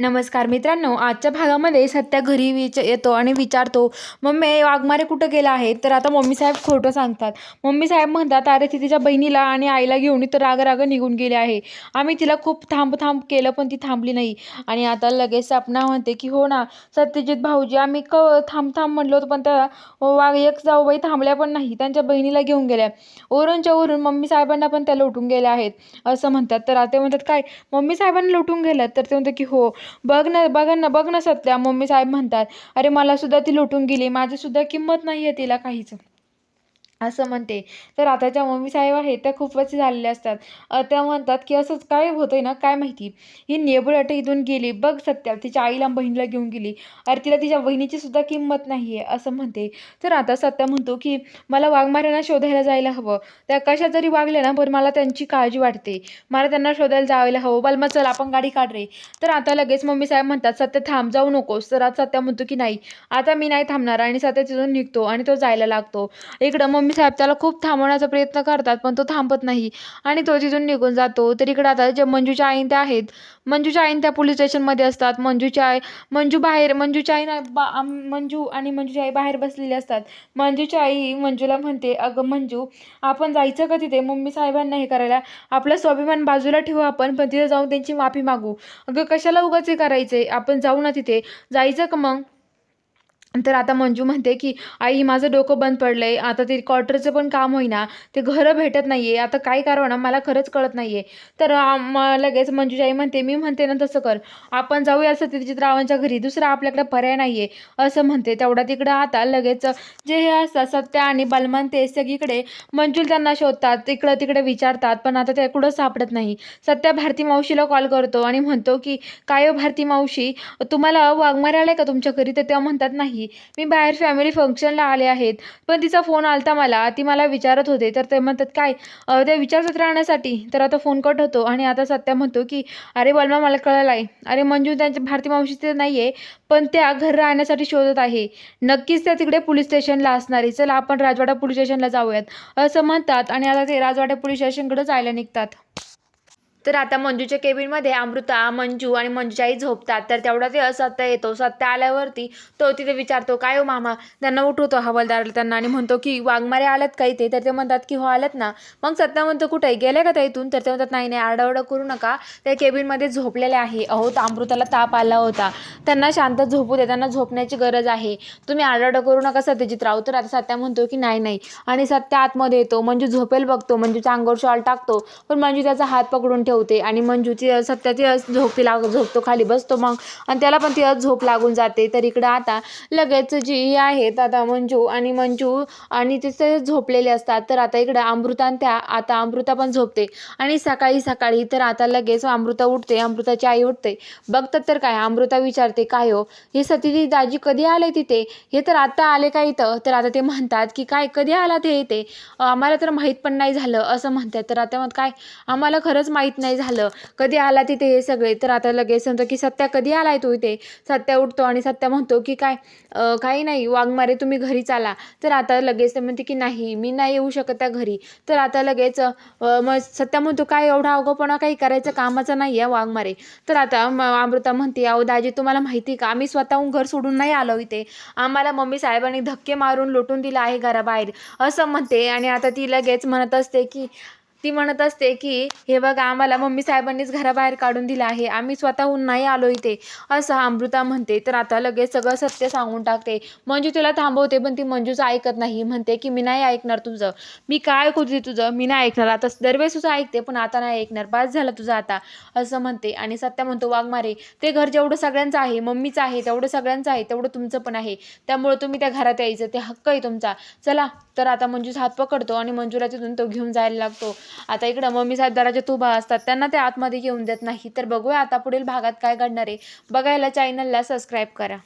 नमस्कार मित्रांनो, आजच्या भागामध्ये सत्या घरी येतो आणि विचारतो, मम्मी वाघमारे कुठं गेला आहे? तर आता मम्मी साहेब खोटं सांगतात. मम्मी साहेब म्हणतात, अरे ती तिच्या बहिणीला आणि आईला घेऊन तर राग राग निघून गेली आहे. आम्ही तिला खूप थांब थांब केलं पण ती थांबली नाही. आणि आता लगेच सपना म्हणते की हो ना सत्यजित भाऊजी, आम्ही थांब थांब म्हणलो होतो पण त्या एक जाऊबाई थांबल्या पण नाही, त्यांच्या बहिणीला घेऊन गेल्या. वरूनच्या वरून मम्मी साहेबांना पण त्या लोटून गेल्या आहेत असं म्हणतात. तर आता ते म्हणतात, काय मम्मी साहेबांना लोटून गेल्यात? तर ते म्हणतात की हो, बघ ना सत्या. मम्मी साहेब म्हणतात, अरे मला सुद्धा ती लुटून गेली, माझी सुद्धा किंमत नाहीये तिला काहीच असं म्हणते. तर आताच्या मम्मी साहेब आहेत त्या खूपच झालेल्या असतात. त्या म्हणतात की असंच काय होतंय ना काय माहिती, ही नेबुलाट इथून गेली बघ सत्या, तिच्या आईला बहिणीला घेऊन गेली, अरे तिला तिच्या बहिणीची सुद्धा किंमत नाहीये असं म्हणते. तर आता सत्या म्हणतो की मला वाघमाऱ्यांना शोधायला जायला हवं. त्या कशा जरी वागल्या ना पण मला त्यांची काळजी वाटते, मला त्यांना शोधायला जायला हवं. बलमा चल आपण गाडी काढ रे. तर आता लगेच मम्मी साहेब म्हणतात, सत्य थांब, जाऊ नकोस. तर आता सत्या म्हणतो की नाही, आता मी नाही थांबणार. आणि सत्या तिथून निघतो आणि तो जायला लागतो. इकडं मम्मी साहेब त्याला खूप थांबवण्याचा प्रयत्न करतात पण तो थांबत नाही आणि तो तिथून निघून जातो. तर इकडं आता जे मंजूच्या आईन त्या आहेत, मंजूच्या आईन त्या पोलीस स्टेशनमध्ये असतात. मंजू बाहेर, मंजूच्या आई मंजू आणि मंजूची आई बाहेर बसलेली असतात. मंजूची आई मंजूला म्हणते, अगं मंजू, आपण जायचं का तिथे मम्मी साहेबांना हे करायला? आपला स्वाभिमान बाजूला ठेवू आपण, पण तिथे जाऊन त्यांची माफी मागू. अगं कशाला उगाच हे करायचंय, आपण जाऊ ना तिथे, जायचं का मग? तर आता मंजू म्हणते की आई माझं डोकं बंद पडलंय, आता ते क्वार्टरचं पण काम होईना, ते घरं भेटत नाहीये, आता काय करावं ना मला खरंच कळत नाहीये. तर लगेच मंजूची आई म्हणते, मी म्हणते ना तसं कर, आपण जाऊया सत्यजित रावांच्या घरी, दुसरा आपल्याकडे पर्याय नाहीये असं म्हणते. तेवढा तिकडं आता लगेच जे हे असतात सत्या आणि बलमान ते सगळीकडे मंजूला त्यांना शोधतात, इकडं तिकडे विचारतात पण आता ते कुठं सापडत नाही. सत्या भारती मावशीला कॉल करतो आणि म्हणतो की काय हो भारती मावशी, तुम्हाला वाघमारे आलाय का तुमच्या घरी? तर तेव्हा म्हणतात, नाही, मी बाहेर फॅमिली फंक्शनला आले आहेत, पण तिचा फोन आलता मला, ती मला विचारत होते. तर ते म्हणतात, काय ते विचारत राहण्यासाठी? तर आता फोन कट होतो आणि आता सत्या म्हणतो की अरे बलमा मला कळलं आहे, अरे मंजू त्यांच्या भारती मावशी ते नाही आहे, पण त्या घर राहण्यासाठी शोधत आहे, नक्कीच त्या तिकडे पोलीस स्टेशनला असणार आहे, चला आपण राजवाडा पोलीस स्टेशनला जाऊयात असं म्हणतात. आणि आता ते राजवाडा पोलीस स्टेशनकडे जायला निघतात. तर आता मंजूच्या केबिनमध्ये अमृता, मंजू आणि मंजूची आई झोपतात. तर तेवढा ते सत्या येतो. सत्या आल्यावरती तो तिथे विचारतो, काय हो मामा? त्यांना उठवतो हवालदार त्यांना आणि म्हणतो की वाघमारे आलेत का इथे? तर ते म्हणतात की हो आलेत ना. मग सत्या म्हणतो, कुठे गेले का त्या इथून? तर ते म्हणतात, नाही नाही, आरडाओरडा करू नका, त्या केबिनमध्ये झोपलेले आहे. अहो अमृताला ताप आला होता, त्यांना शांत झोपू दे, त्यांना झोपण्याची गरज आहे, तुम्ही आरडाओरडा करू नका सत्यजित राव. तर आता सत्या म्हणतो की नाही नाही. आणि सत्या आतमध्ये येतो, मंजू झोपेल बघतो, मंजूच्या अंगावर शॉल टाकतो पण मंजू त्याचा हात पकडून ठेवते आणि मंजूची सत्या ती झोपतो, खाली बसतो मग आणि त्याला पण ती झोप लागून जाते. तर इकडं आता लगेच जी आहेत आता मंजू आणि तिथे झोपलेले असतात. तर आता इकडं अमृता त्या आता अमृता पण झोपते आणि सकाळी सकाळी तर आता लगेच अमृता उठते, अमृताची आई उठते. बघतात तर काय, अमृता विचारते, काय हो हे सतीजी दाजी कधी आले तिथे? हे तर आता आले का इथं? तर आता ते म्हणतात की काय कधी आला ते इथे? आम्हाला तर माहीत पण नाही झालं असं म्हणतात. तर आता मग काय, आम्हाला खरंच माहीत नाही झालं कधी आला तिथे हे सगळे. तर आता लगेच सांगतो की सत्या कधी आलाय तू इथे? सत्या उठतो आणि सत्या म्हणतो की काय काही नाही वाघमारे, तुम्ही घरी चाला. तर आता लगेच ते म्हणते की नाही, मी नाही येऊ शकत त्या घरी. तर आता लगेच मग सत्या म्हणतो, काय एवढा अवघडपणा काही करायचं कामाचं नाही आहे वाघमारे. तर आता अमृता म्हणते, अहो दाजी तुम्हाला माहिती का, आम्ही स्वतःहून घर सोडून नाही आलो इथे, आम्हाला मम्मी साहेबांनी धक्के मारून लोटून दिला आहे घराबाहेर असं म्हणते. आणि आता ती लगेच म्हणत असते की हे बघा, आम्हाला मम्मी साहेबांनीच घराबाहेर काढून दिलं आहे, आम्ही स्वतःहून नाही आलो इथे असं अमृता म्हणते. तर आता लगेच सगळं सत्य सांगून टाकते. मंजू तिला थांबवते पण ती मंजूचं ऐकत नाही, म्हणते की मी नाही ऐकणार तुझं, मी काय ऐकू तुझं, मी नाही ऐकणार, आता दरवेळेस तुझं ऐकते पण आता नाही ऐकणार, बास झालं तुझं आता असं म्हणते. आणि सत्य म्हणतो, वाघमारे ते घर जेवढं सगळ्यांचं आहे, मम्मीचं आहे तेवढं सगळ्यांचं आहे, तेवढं तुमचं पण आहे, त्यामुळे तुम्ही त्या घरात यायचं, ते हक्क आहे तुमचा, चला. तर आता मंजूचा हात पकडतो आणि मंजूला तिथून तो घेऊन जायला लागतो. आता इकडं मम्मी साहेब दराजात उभा असतात, त्यांना ते आतमध्ये घेऊन देत नाही. तर बघूया आता पुढील भागात काय घडणार आहे. बघायला चॅनलला सबस्क्राईब करा.